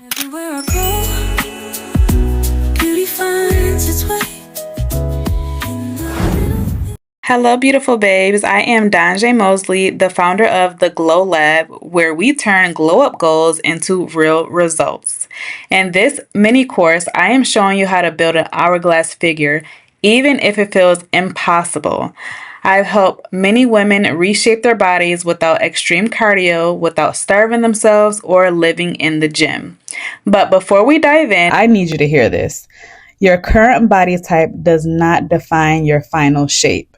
Everywhere I go, beauty finds its way. Hello, beautiful babes. I am Donzhae Mosley, the founder of the Glow Lab, where we turn glow up goals into real results. In this mini course, I am showing you how to build an hourglass figure, even if it feels impossible. I've helped many women reshape their bodies without extreme cardio, without starving themselves, or living in the gym. But before we dive in, I need you to hear this. Your current body type does not define your final shape.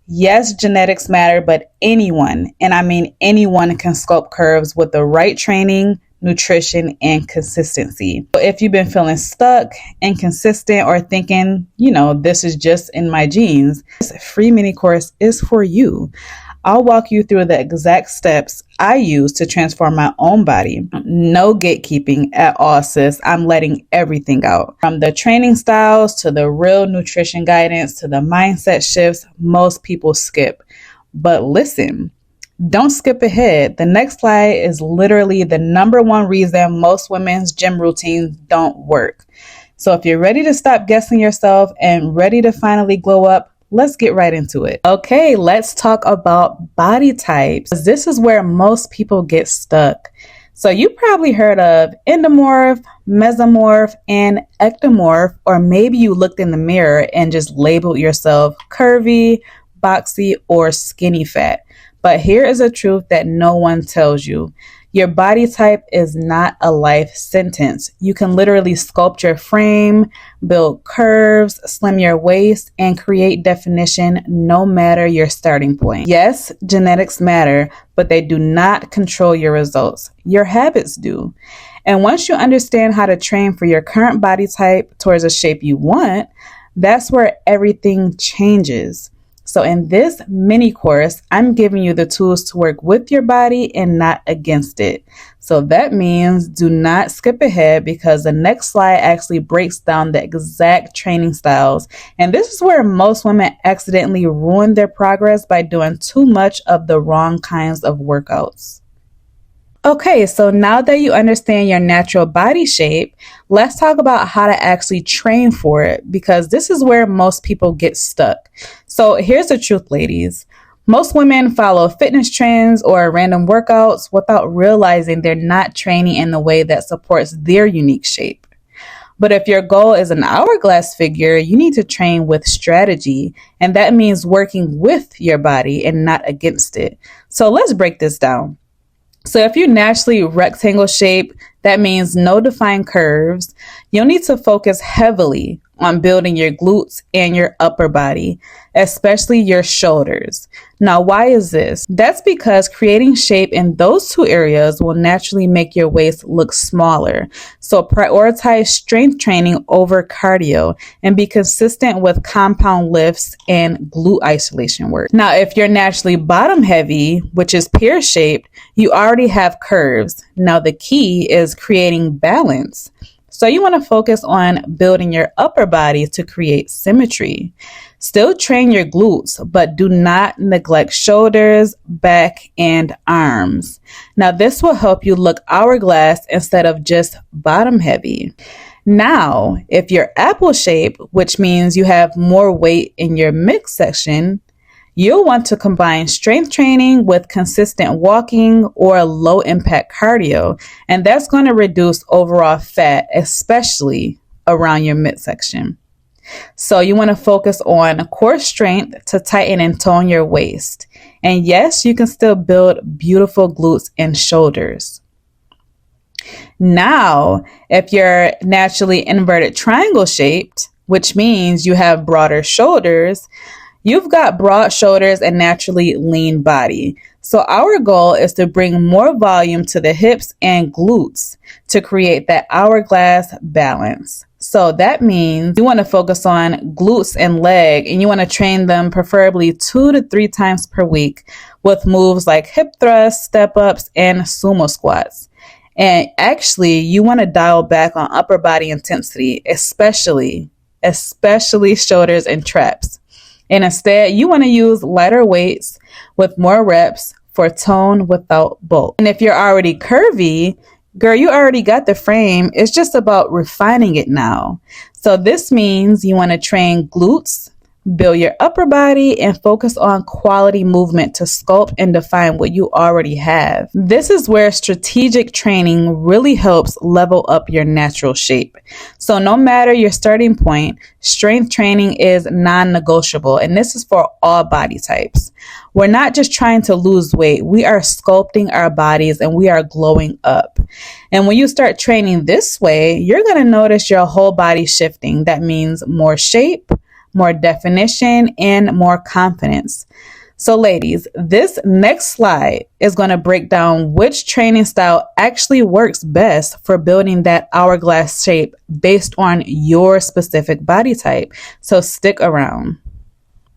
Yes, genetics matter, but anyone, and I mean anyone, can sculpt curves with the right training, nutrition, and consistency. So if you've been feeling stuck, inconsistent, or thinking, this is just in my genes, this free mini course is for you. I'll walk you through the exact steps I use to transform my own body. No gatekeeping at all, sis. I'm letting everything out. From the training styles to the real nutrition guidance to the mindset shifts most people skip. But listen, don't skip ahead. The next slide is literally the number one reason most women's gym routines don't work. So if you're ready to stop guessing yourself and ready to finally glow up, let's get right into it. Okay, let's talk about body types. This is where most people get stuck. So you probably heard of endomorph, mesomorph, and ectomorph, or maybe you looked in the mirror and just labeled yourself curvy, boxy, or skinny fat. But here is a truth that no one tells you. Your body type is not a life sentence. You can literally sculpt your frame, build curves, slim your waist, and create definition no matter your starting point. Yes, genetics matter, but they do not control your results. Your habits do. And once you understand how to train for your current body type towards a shape you want, that's where everything changes. So in this mini course, I'm giving you the tools to work with your body and not against it. So that means do not skip ahead, because the next slide actually breaks down the exact training styles. And this is where most women accidentally ruin their progress by doing too much of the wrong kinds of workouts. Okay, so now that you understand your natural body shape, let's talk about how to actually train for it, because this is where most people get stuck. So here's the truth, ladies. Most women follow fitness trends or random workouts without realizing they're not training in the way that supports their unique shape. But if your goal is an hourglass figure, you need to train with strategy, and that means working with your body and not against it. So let's break this down. So if you're naturally rectangle shape, that means no defined curves. You'll need to focus heavily on building your glutes and your upper body, especially your shoulders. Now, why is this? That's because creating shape in those two areas will naturally make your waist look smaller. So prioritize strength training over cardio and be consistent with compound lifts and glute isolation work. Now, if you're naturally bottom heavy, which is pear shaped, you already have curves. Now, the key is creating balance. So you want to focus on building your upper body to create symmetry. Still train your glutes, but do not neglect shoulders, back, and arms. Now this will help you look hourglass instead of just bottom heavy. Now, if you're apple shaped, which means you have more weight in your midsection, you'll want to combine strength training with consistent walking or low impact cardio, and that's going to reduce overall fat, especially around your midsection. So you want to focus on core strength to tighten and tone your waist. And yes, you can still build beautiful glutes and shoulders. Now, if you're naturally inverted triangle shaped, which means you have broader shoulders, you've got broad shoulders and naturally lean body. So our goal is to bring more volume to the hips and glutes to create that hourglass balance. So that means you want to focus on glutes and leg, and you want to train them preferably 2 to 3 times per week with moves like hip thrusts, step ups, and sumo squats. And actually, you want to dial back on upper body intensity, especially shoulders and traps. And instead, you want to use lighter weights with more reps for tone without bulk. And if you're already curvy, Girl, you already got the frame. It's just about refining it now. So this means you want to train glutes, build your upper body, and focus on quality movement to sculpt and define what you already have. This is where strategic training really helps level up your natural shape. So no matter your starting point, strength training is non-negotiable, and this is for all body types. We're not just trying to lose weight, we are sculpting our bodies and we are glowing up. And when you start training this way, you're going to notice your whole body shifting. That means more shape, more definition, and more confidence. So ladies, this next slide is going to break down which training style actually works best for building that hourglass shape based on your specific body type. So stick around.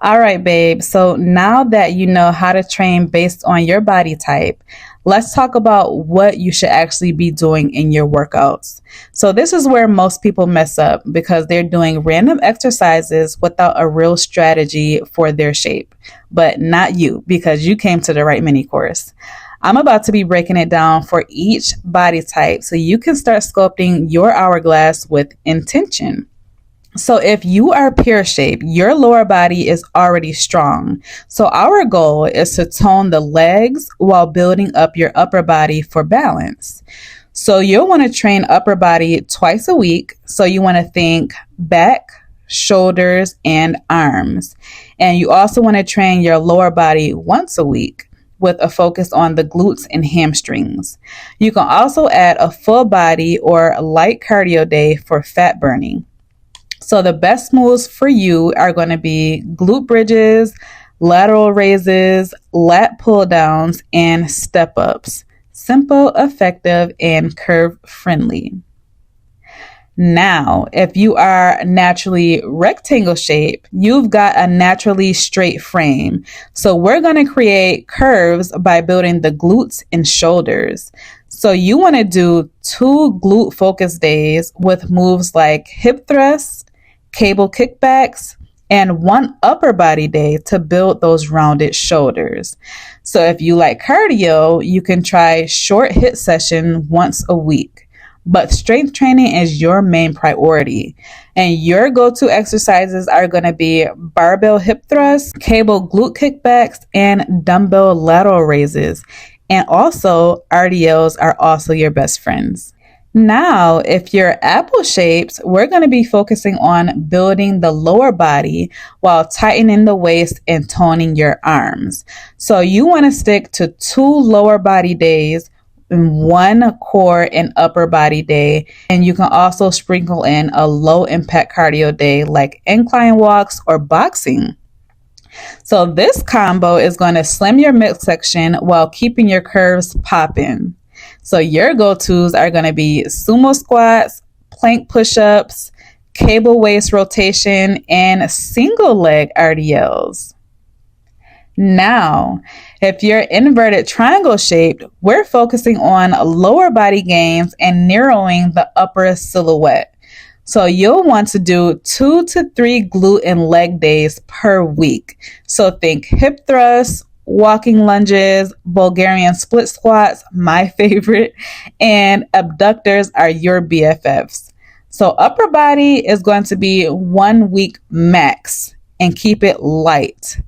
All right, babe. So now that you know how to train based on your body type, let's talk about what you should actually be doing in your workouts. So this is where most people mess up because they're doing random exercises without a real strategy for their shape. But not you, because you came to the right mini course. I'm about to be breaking it down for each body type so you can start sculpting your hourglass with intention. So if you are pear shaped, your lower body is already strong. So our goal is to tone the legs while building up your upper body for balance. So you'll want to train upper body twice a week. So you want to think back, shoulders, and arms. And you also want to train your lower body once a week with a focus on the glutes and hamstrings. You can also add a full body or light cardio day for fat burning. So the best moves for you are going to be glute bridges, lateral raises, lat pull downs, and step ups. Simple, effective, and curve friendly. Now, if you are naturally rectangle shape, you've got a naturally straight frame. So we're going to create curves by building the glutes and shoulders. So you want to do 2 glute focus days with moves like hip thrusts, cable kickbacks, and 1 upper body day to build those rounded shoulders. So if you like cardio, you can try short HIIT session once a week. But strength training is your main priority. And your go-to exercises are going to be barbell hip thrusts, cable glute kickbacks, and dumbbell lateral raises. And also, RDLs are also your best friends. Now, if you're apple shapes, we're going to be focusing on building the lower body while tightening the waist and toning your arms. So you want to stick to 2 lower body days and 1 core and upper body day. And you can also sprinkle in a low impact cardio day like incline walks or boxing. So this combo is going to slim your midsection while keeping your curves popping. So your go-tos are going to be sumo squats, plank push-ups, cable waist rotation, and single leg RDLs. Now, if you're inverted triangle shaped, we're focusing on lower body gains and narrowing the upper silhouette. So you'll want to do 2 to 3 glute and leg days per week. So think hip thrusts, walking lunges, Bulgarian split squats, my favorite, and abductors are your BFFs. So upper body is going to be 1 week max and keep it light.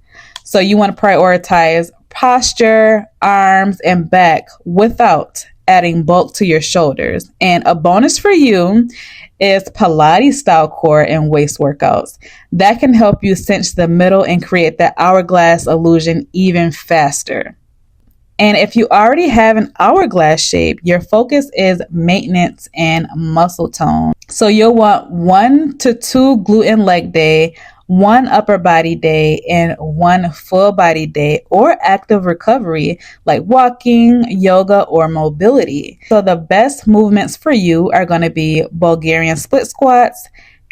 So you want to prioritize posture, arms, and back without adding bulk to your shoulders. And a bonus for you is Pilates style core and waist workouts. That can help you cinch the middle and create that hourglass illusion even faster. And if you already have an hourglass shape, your focus is maintenance and muscle tone. So you'll want 1 to 2 glute and leg day, 1 upper body day, and 1 full body day or active recovery like walking, yoga, or mobility. So the best movements for you are going to be Bulgarian split squats,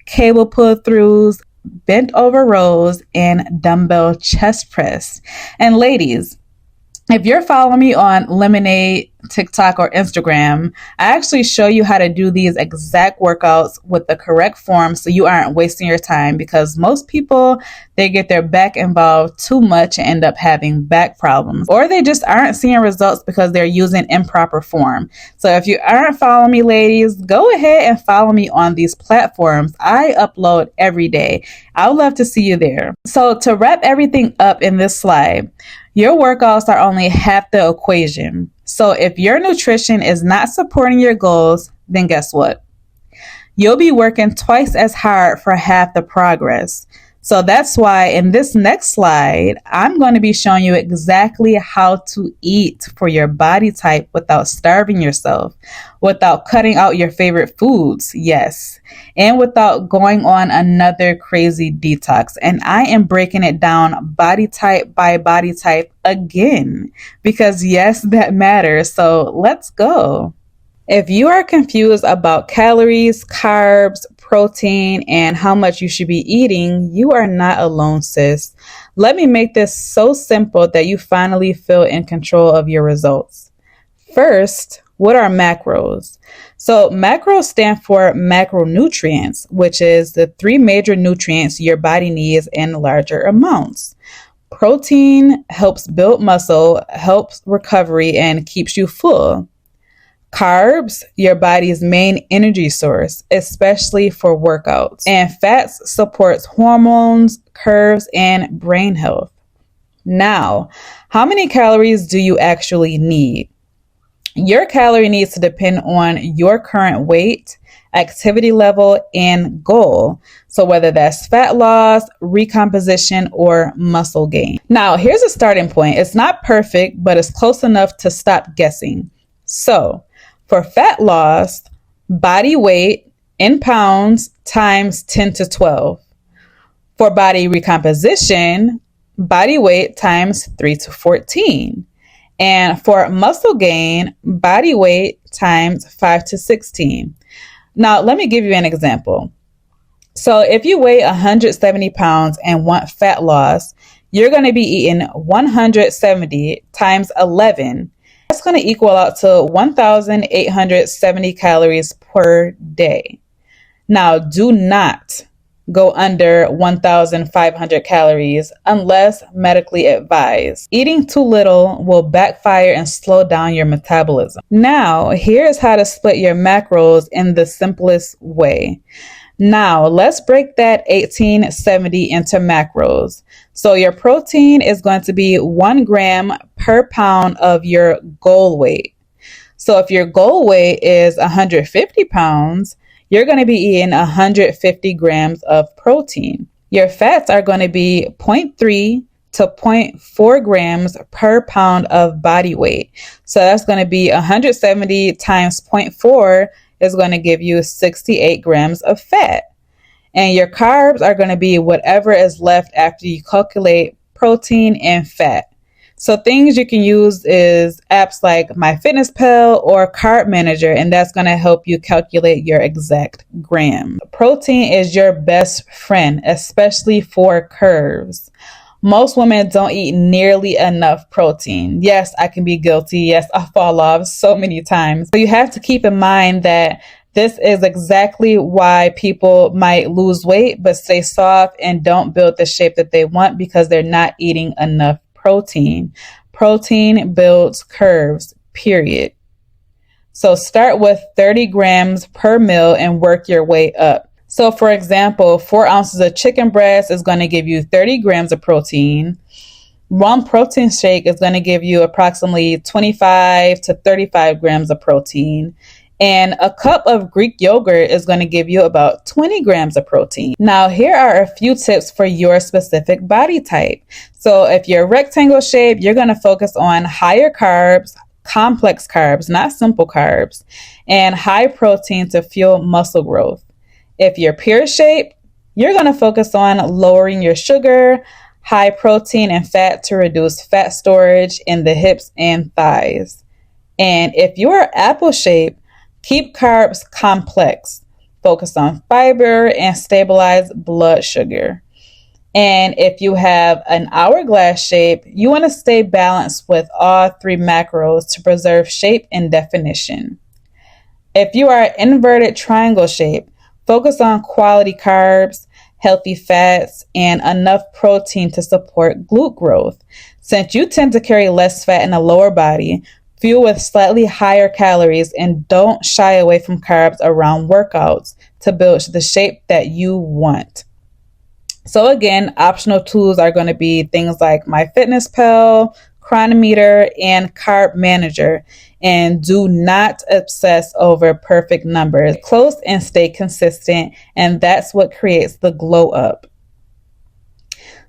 cable pull-throughs, bent over rows, and dumbbell chest press. And ladies, if you're following me on Lemonade, TikTok, or Instagram, I actually show you how to do these exact workouts with the correct form so you aren't wasting your time, because most people, they get their back involved too much and end up having back problems, or they just aren't seeing results because they're using improper form. So if you aren't following me, ladies, go ahead and follow me on these platforms. I upload every day. I would love to see you there. So to wrap everything up in this slide, your workouts are only half the equation. So if your nutrition is not supporting your goals, then guess what? You'll be working twice as hard for half the progress. So that's why in this next slide, I'm going to be showing you exactly how to eat for your body type without starving yourself, without cutting out your favorite foods, yes, and without going on another crazy detox. And I am breaking it down body type by body type again, because yes, that matters. So let's go. If you are confused about calories, carbs, protein, and how much you should be eating, you are not alone, sis. Let me make this so simple that you finally feel in control of your results. First, what are macros? So macros stand for macronutrients, which is the 3 major nutrients your body needs in larger amounts. Protein helps build muscle, helps recovery, and keeps you full. Carbs, your body's main energy source, especially for workouts. And fats supports hormones, curves, and brain health. Now, how many calories do you actually need? Your calorie needs to depend on your current weight, activity level, and goal. So whether that's fat loss, recomposition, or muscle gain. Now, here's a starting point. It's not perfect, but it's close enough to stop guessing. So, for fat loss, body weight in pounds times 10 to 12. For body recomposition, body weight times 3 to 14. And for muscle gain, body weight times 5 to 16. Now, let me give you an example. So if you weigh 170 pounds and want fat loss, you're going to be eating 170 times 11. That's going to equal out to 1,870 calories per day. Now, do not go under 1,500 calories unless medically advised. Eating too little will backfire and slow down your metabolism. Now, here's how to split your macros in the simplest way. Now, let's break that 1870 into macros. So your protein is going to be 1 gram per pound of your goal weight. So if your goal weight is 150 pounds, you're going to be eating 150 grams of protein. Your fats are going to be 0.3 to 0.4 grams per pound of body weight. So that's going to be 170 times 0.4 is going to give you 68 grams of fat. And your carbs are going to be whatever is left after you calculate protein and fat. So things you can use is apps like MyFitnessPal or Carb Manager, and that's going to help you calculate your exact gram. Protein is your best friend, especially for curves. Most women don't eat nearly enough protein. Yes, I can be guilty. Yes, I fall off so many times. So you have to keep in mind that this is exactly why people might lose weight but stay soft and don't build the shape that they want, because they're not eating enough protein. Protein builds curves, period. So start with 30 grams per meal and work your way up. So for example, 4 ounces of chicken breast is going to give you 30 grams of protein. 1 protein shake is going to give you approximately 25 to 35 grams of protein. And a cup of Greek yogurt is going to give you about 20 grams of protein. Now, here are a few tips for your specific body type. So if you're rectangle shape, you're going to focus on higher carbs, complex carbs, not simple carbs, and high protein to fuel muscle growth. If you're pear shape, you're going to focus on lowering your sugar, high protein and fat to reduce fat storage in the hips and thighs. And if you're apple shape, keep carbs complex. Focus on fiber and stabilize blood sugar. And if you have an hourglass shape, you want to stay balanced with all three macros to preserve shape and definition. If you are inverted triangle shape, focus on quality carbs, healthy fats, and enough protein to support glute growth. Since you tend to carry less fat in the lower body, fuel with slightly higher calories, and don't shy away from carbs around workouts to build the shape that you want. So again, optional tools are going to be things like MyFitnessPal, Chronometer, and Carb Manager. And do not obsess over perfect numbers. Close and stay consistent, and that's what creates the glow up.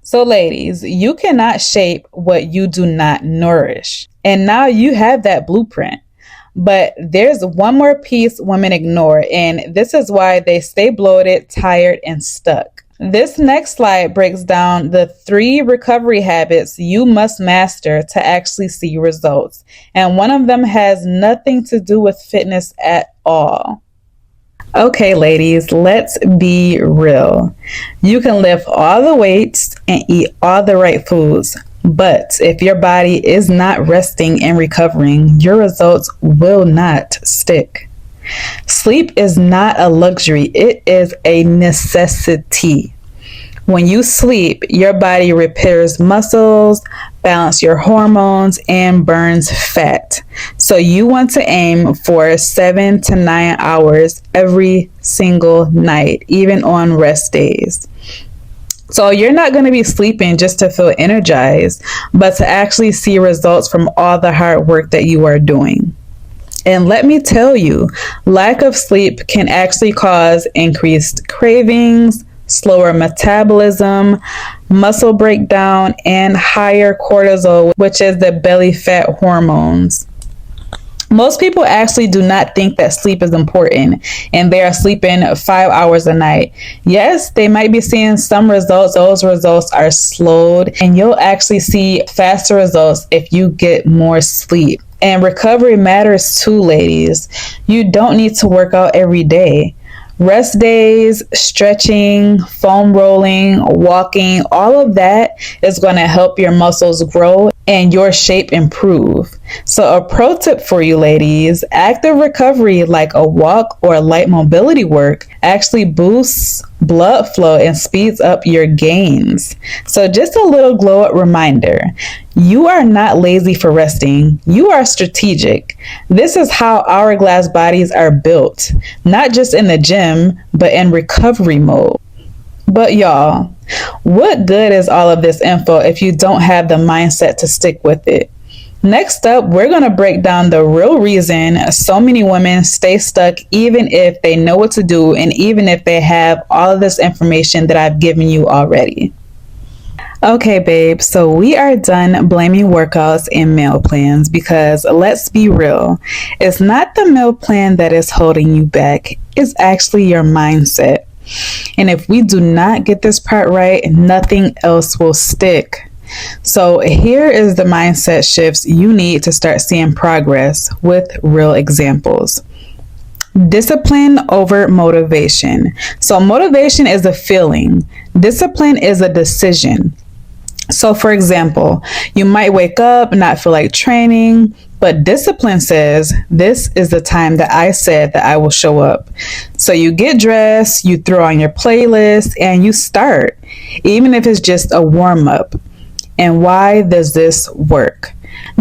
So ladies, you cannot shape what you do not nourish. And now you have that blueprint. But there's one more piece women ignore, and this is why they stay bloated, tired, and stuck. This next slide breaks down the 3 recovery habits you must master to actually see results. And one of them has nothing to do with fitness at all. Okay, ladies, let's be real. You can lift all the weights and eat all the right foods, but if your body is not resting and recovering, your results will not stick. Sleep is not a luxury, it is a necessity. When you sleep, your body repairs muscles, balances your hormones, and burns fat. So you want to aim for 7 to 9 hours every single night, even on rest days. So you're not going to be sleeping just to feel energized, but to actually see results from all the hard work that you are doing. And let me tell you, lack of sleep can actually cause increased cravings, slower metabolism, muscle breakdown, and higher cortisol, which is the belly fat hormones. Most people actually do not think that sleep is important, and they are sleeping 5 hours a night. Yes, they might be seeing some results. Those results are slowed, and you'll actually see faster results if you get more sleep. And recovery matters too, ladies. You don't need to work out every day. Rest days, stretching, foam rolling, walking, all of that is going to help your muscles grow and your shape improve. So a pro tip for you ladies, active recovery like a walk or light mobility work actually boosts blood flow and speeds up your gains. So just a little glow up reminder, you are not lazy for resting, you are strategic. This is how hourglass bodies are built, not just in the gym, but in recovery mode. But y'all, what good is all of this info if you don't have the mindset to stick with it? Next up, we're going to break down the real reason so many women stay stuck even if they know what to do and even if they have all of this information that I've given you already. Okay, babe, so we are done blaming workouts and meal plans because let's be real, it's not the meal plan that is holding you back, it's actually your mindset. And if we do not get this part right, nothing else will stick. So here is the mindset shifts you need to start seeing progress with real examples. Discipline over motivation. So motivation is a feeling. Discipline is a decision. So for example, you might wake up and not feel like training, but discipline says, this is the time that I said that I will show up. So you get dressed, you throw on your playlist, and you start, even if it's just a warm up. And why does this work?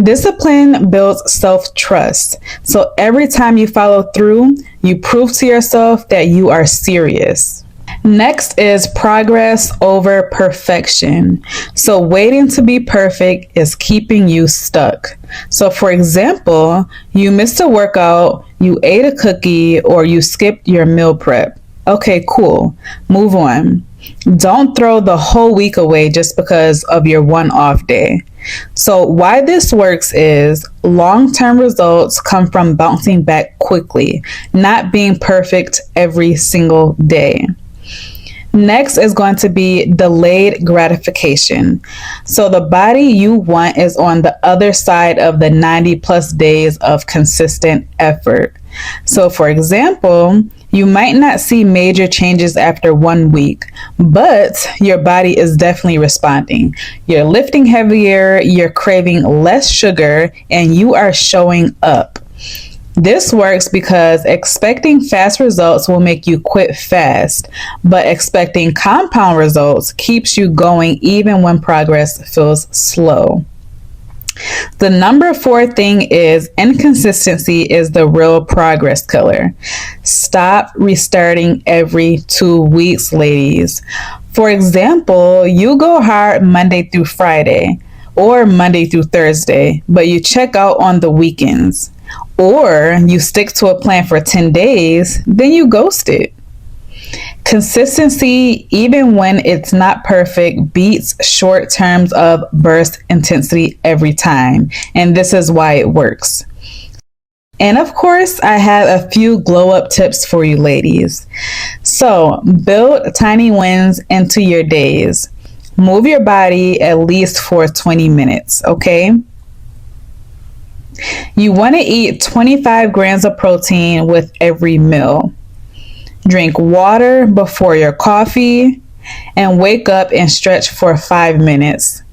Discipline builds self-trust. So every time you follow through, you prove to yourself that you are serious. Next is progress over perfection. So waiting to be perfect is keeping you stuck. So for example, you missed a workout, you ate a cookie, or you skipped your meal prep. Okay, cool. Move on. Don't throw the whole week away just because of your one off day. So why this works is long-term results come from bouncing back quickly, not being perfect every single day. Next is going to be delayed gratification. So the body you want is on the other side of the 90 plus days of consistent effort. So for example, You might not see major changes after 1 week, but your body is definitely responding. You're lifting heavier, you're craving less sugar, and you are showing up. This works because expecting fast results will make you quit fast, but expecting compound results keeps you going even when progress feels slow. The number 4 thing is inconsistency is the real progress killer. Stop restarting every 2 weeks, ladies. For example, you go hard Monday through Friday or Monday through Thursday, but you check out on the weekends. Or you stick to a plan for 10 days, then you ghost it. Consistency, even when it's not perfect, beats short terms of burst intensity every time. And this is why it works. And of course, I have a few glow up tips for you ladies. So build tiny wins into your days. Move your body at least for 20 minutes, okay? You want to eat 25 grams of protein with every meal. Drink water before your coffee and wake up and stretch for 5 minutes.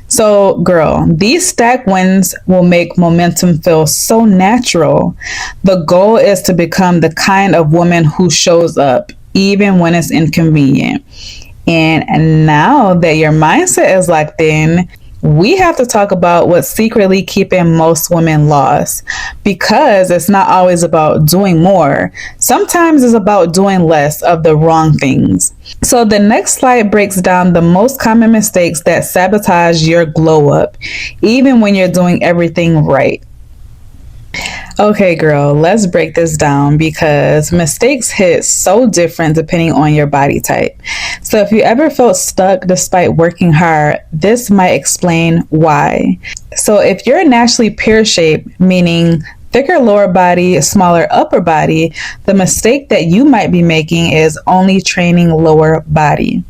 So, girl, these stack wins will make momentum feel so natural. The goal is to become the kind of woman who shows up even when it's inconvenient. And now that your mindset is locked in, we have to talk about what's secretly keeping most women lost, because it's not always about doing more. Sometimes it's about doing less of the wrong things. So the next slide breaks down the most common mistakes that sabotage your glow up, even when you're doing everything right. Okay, girl, let's break this down because mistakes hit so different depending on your body type. So if you ever felt stuck despite working hard, this might explain why. So if you're naturally pear-shaped, meaning thicker lower body, smaller upper body, the mistake that you might be making is only training lower body.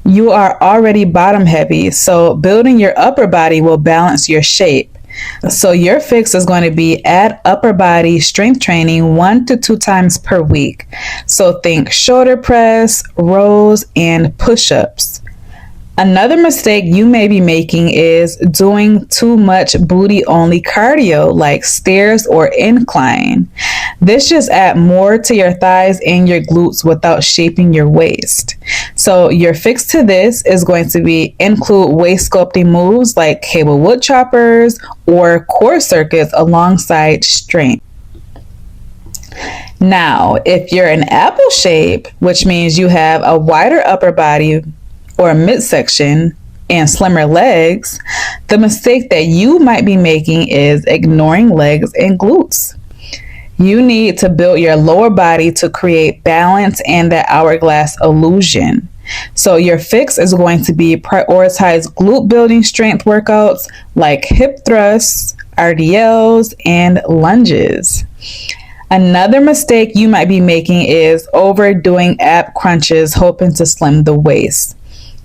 You are already bottom heavy, so building your upper body will balance your shape. So your fix is going to be add upper body strength training 1 to 2 times per week. So think shoulder press, rows, and push-ups. Another mistake you may be making is doing too much booty-only cardio like stairs or incline. This just adds more to your thighs and your glutes without shaping your waist. So your fix to this is going to be include waist sculpting moves like cable wood choppers or core circuits alongside strength. Now, if you're an apple shape, which means you have a wider upper body or midsection and slimmer legs, the mistake that you might be making is ignoring legs and glutes. You need to build your lower body to create balance and that hourglass illusion. So your fix is going to be prioritize glute building strength workouts like hip thrusts, RDLs, and lunges. Another mistake you might be making is overdoing ab crunches hoping to slim the waist.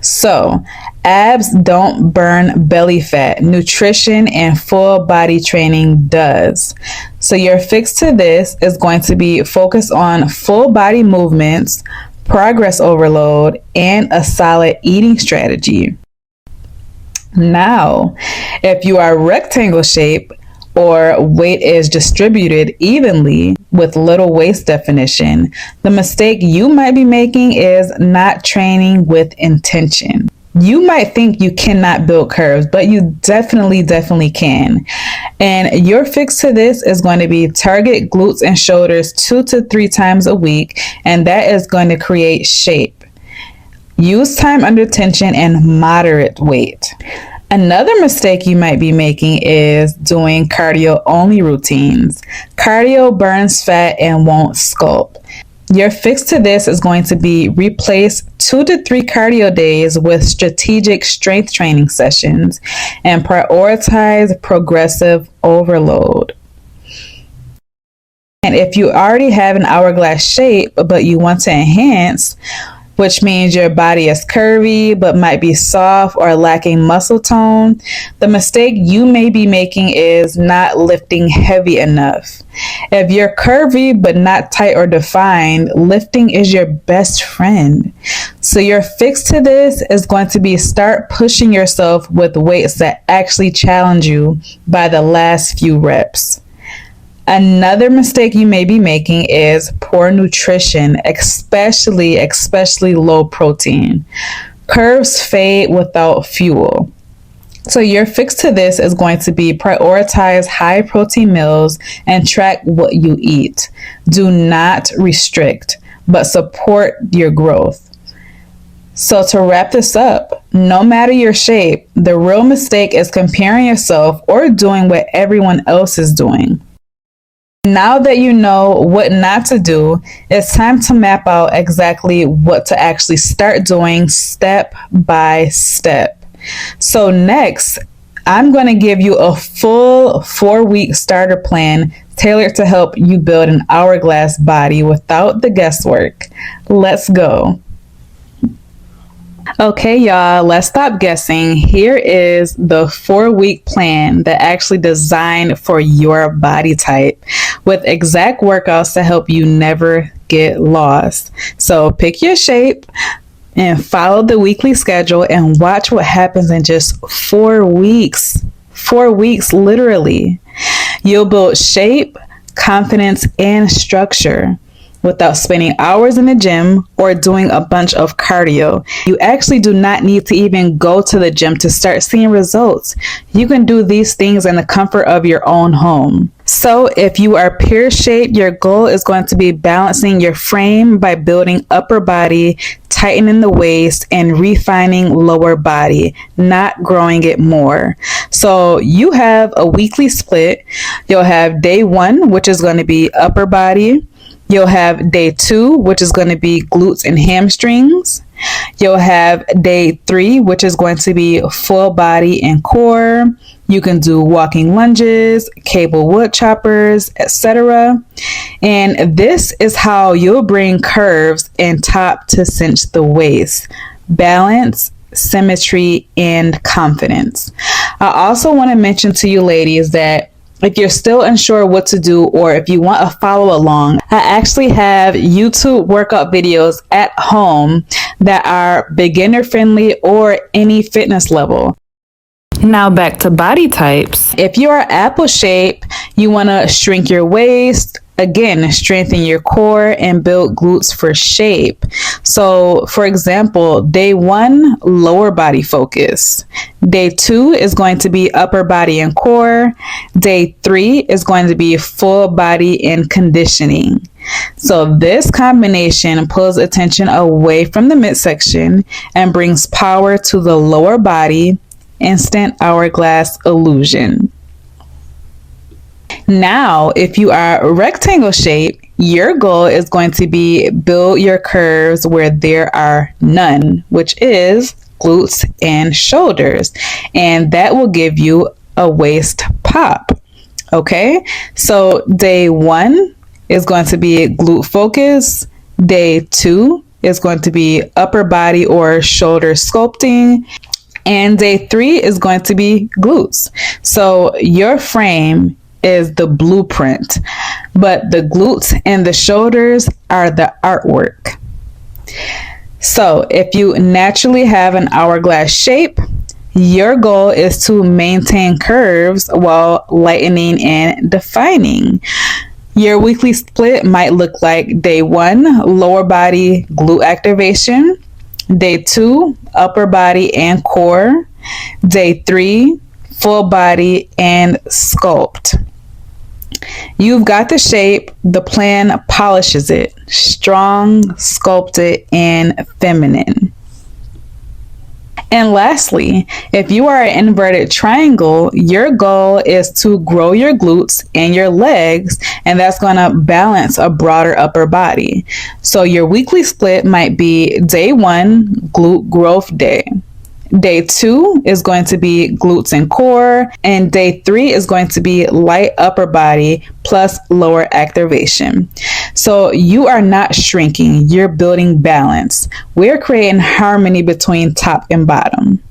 So, abs don't burn belly fat. Nutrition and full body training does. So your fix to this is going to be focus on full body movements, progress overload, and a solid eating strategy. Now, if you are rectangle shape or weight is distributed evenly with little waist definition, the mistake you might be making is not training with intention. You might think you cannot build curves, but you definitely can. And your fix to this is going to be target glutes and shoulders 2 to 3 times a week, and that is going to create shape. Use time under tension and moderate weight. Another mistake you might be making is doing cardio only routines. Cardio burns fat and won't sculpt. Your fix to this is going to be replace 2 to 3 cardio days with strategic strength training sessions and prioritize progressive overload. And if you already have an hourglass shape but you want to enhance, which means your body is curvy but might be soft or lacking muscle tone, the mistake you may be making is not lifting heavy enough. If you're curvy but not tight or defined, lifting is your best friend. So your fix to this is going to be start pushing yourself with weights that actually challenge you by the last few reps. Another mistake you may be making is poor nutrition, especially low protein. Curves fade without fuel. So your fix to this is going to be prioritize high protein meals and track what you eat. Do not restrict, but support your growth. So to wrap this up, no matter your shape, the real mistake is comparing yourself or doing what everyone else is doing. Now that you know what not to do, it's time to map out exactly what to actually start doing step by step. So next, I'm going to give you a full 4-week starter plan tailored to help you build an hourglass body without the guesswork. Let's go. Okay, y'all, let's stop guessing. Here is the 4-week plan that actually designed for your body type with exact workouts to help you never get lost. So pick your shape and follow the weekly schedule and watch what happens in just 4 weeks. 4 weeks, literally. You'll build shape, confidence, and structure without spending hours in the gym or doing a bunch of cardio. You actually do not need to even go to the gym to start seeing results. You can do these things in the comfort of your own home. So if you are pear shaped, your goal is going to be balancing your frame by building upper body, tightening the waist, and refining lower body, not growing it more. So you have a weekly split. You'll have day 1, which is going to be upper body. You'll have day 2, which is going to be glutes and hamstrings. You'll have day 3, which is going to be full body and core. You can do walking lunges, cable wood choppers, etc. And this is how you'll bring curves and top to cinch the waist. Balance, symmetry, and confidence. I also want to mention to you ladies that if you're still unsure what to do or if you want to follow along, I actually have YouTube workout videos at home that are beginner friendly or any fitness level. Now back to body types. If you are apple shape, you want to shrink your waist, again, strengthen your core and build glutes for shape. So for example, day 1, lower body focus. Day 2 is going to be upper body and core. Day 3 is going to be full body and conditioning. So this combination pulls attention away from the midsection and brings power to the lower body. Instant hourglass illusion. Now, if you are rectangle shape, your goal is going to be build your curves where there are none, which is glutes and shoulders. And that will give you a waist pop. Okay, so day 1 is going to be glute focus. Day 2 is going to be upper body or shoulder sculpting. And day 3 is going to be glutes. So your frame is the blueprint, but the glutes and the shoulders are the artwork. So if you naturally have an hourglass shape, your goal is to maintain curves while lightening and defining. Your weekly split might look like day 1, lower body glute activation. Day 2, upper body and core. Day 3, full body and sculpt. You've got the shape, the plan polishes it. Strong, sculpted, and feminine. And lastly, if you are an inverted triangle, your goal is to grow your glutes and your legs, and that's going to balance a broader upper body. So your weekly split might be day 1, glute growth day. Day 2 is going to be glutes and core, and day 3 is going to be light upper body plus lower activation. So you are not shrinking, you're building balance. We're creating harmony between top and bottom.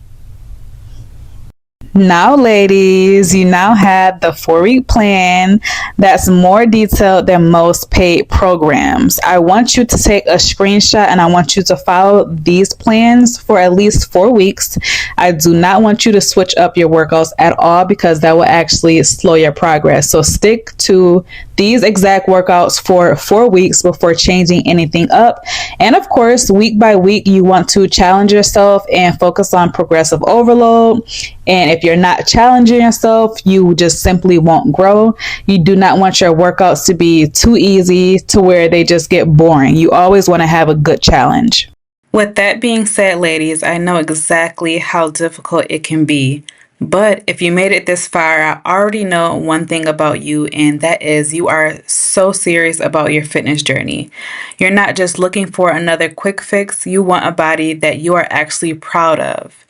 Now, ladies, you now have the 4-week plan that's more detailed than most paid programs. I want you to take a screenshot and I want you to follow these plans for at least 4 weeks. I do not want you to switch up your workouts at all because that will actually slow your progress. So stick to these exact workouts for 4 weeks before changing anything up. And of course, week by week, you want to challenge yourself and focus on progressive overload. And if you're not challenging yourself, you just simply won't grow. You do not want your workouts to be too easy to where they just get boring. You always want to have a good challenge. With that being said, ladies, I know exactly how difficult it can be. But if you made it this far, I already know one thing about you, and that is you are so serious about your fitness journey. You're not just looking for another quick fix. You want a body that you are actually proud of.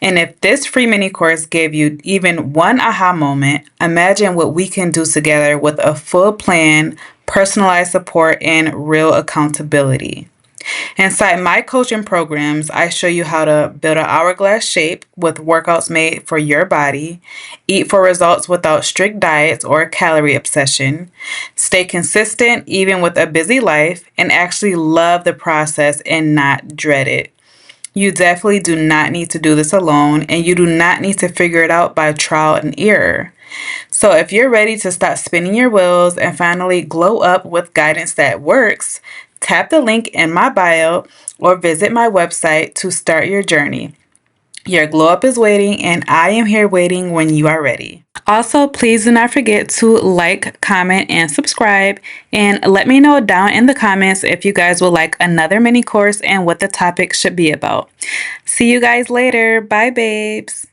And if this free mini course gave you even one aha moment, imagine what we can do together with a full plan, personalized support, and real accountability. Inside my coaching programs, I show you how to build an hourglass shape with workouts made for your body, eat for results without strict diets or calorie obsession, stay consistent even with a busy life, and actually love the process and not dread it. You definitely do not need to do this alone, and you do not need to figure it out by trial and error. So if you're ready to stop spinning your wheels and finally glow up with guidance that works, tap the link in my bio or visit my website to start your journey. Your glow up is waiting, and I am here waiting when you are ready. Also, please do not forget to like, comment, and subscribe. And let me know down in the comments if you guys would like another mini course and what the topic should be about. See you guys later. Bye, babes.